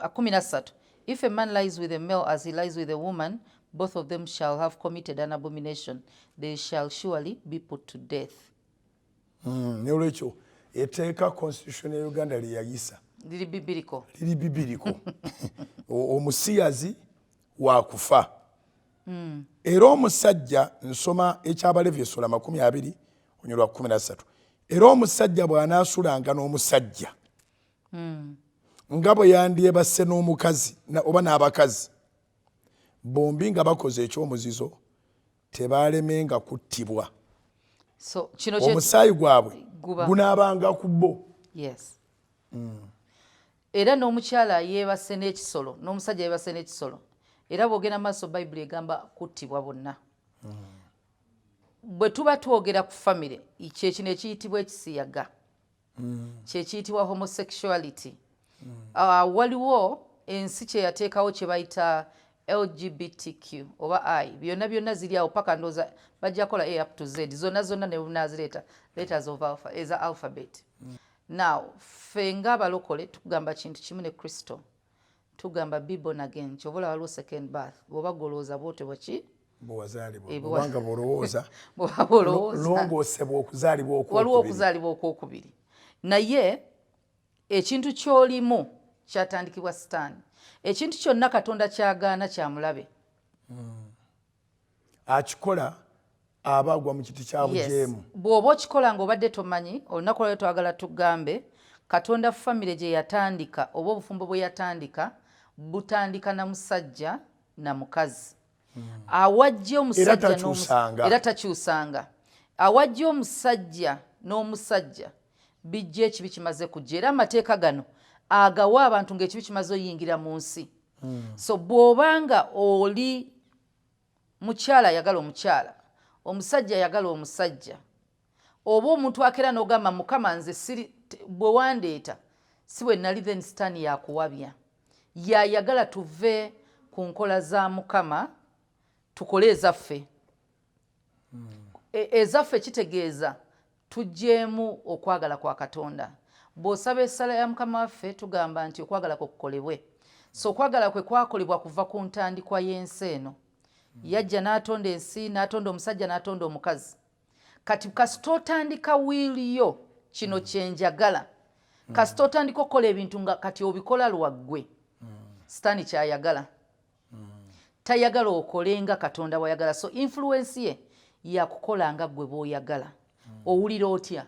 13. If a man lies with a male as he lies with a woman, both of them shall have committed an abomination. They shall surely be put to death. Neolwekyo etteeka constitution ya Uganda lyeyayisa Liri bibiriko omusiyazi wa kufa. Era omusajja nsoma ekyabalevu esula 20 onyolwa 13. Era omusajja bw'anaasulanga n'omusajja nga bwe yandyebase n'omukazi oba n'abakazi bombi nga bakoze ekyomuzizo tebaalemenga kuttibwa. So, omusaayi gwabwe gunaabanga ku bo. Yes. Era n'omukyala yeebase n'ekisolo n'omusajja yeebase n'ekisolo era bw'ogenda maaso Bayibuli egamba kuttibwa bonna. Bwe tuba twogera ku famire kyekino ekiyitibwa ekisiyaga kyekiyitibwa homosexuality. Waliwo ensi kye yateekawo kye bayita LGBTQ oba I byonna ziri awo paka ndooza bajja kola A up to Z zonna ne bunazireeta letters of alpha eza alphabet. Now ffe ng'abalokole tugamba kintu kimu ne Kristo tugamba be born again kyobola waliwo second birth bw'oba golooza bwotebwa ki bw'obanga bolowooza longoosebwa waliwo okuzaalibwa okwokubiri. Naye ekintu ky'olimu kyatandikibwa Sitaani. Ekintu kyonna Katonda kyagaana kya mulabe. Akikola aba agwa mu kiti kya bujeemu. Bw'oba okikola ng'obadde tomanyi olunaku olwo twagala tugambe Katonda famire gye yatandika oba obufumbo bwe yatandika butandika na musajja na mukazi. Awajja omusajja era takyusanga. Awajja omusajja n'omusajja bijja ekibi kimaze kujja era amateeka gano agawa abantu ng'ekibi kimaze oyingira mu nsi. So bw'obanga oli mukyala ayagala omukyala omusajja ayagala omusajja oba omuntu akera n'ogamba Mukama nze siri bwe wandeeta si bwe nali then Sitaani yakuwabya yayagala tuve ku nkola za Mukama tukole ezaffe. Ezaffe kitegeeza tujjeemu okwagala kwa Katonda. Bw'osaba essala ya Mukama waffe tugamba nti okwagala kwe kukolebwe. So okwagala kwe kwakolebwa kuva ku ntandikwa y'ensi eno. Yajja n'atonda ensi n'atonda omusajja n'atonda omukazi. Kati kasita otandika wiiliyo kino kyenjagala kasita otandika okukola ebintu nga kati obikola lwaggwe Sitaani kyayagala tayagala okolenga Katonda wayagala. So influence ye yakukola nga gwe bw'oyagala. Owulira otya?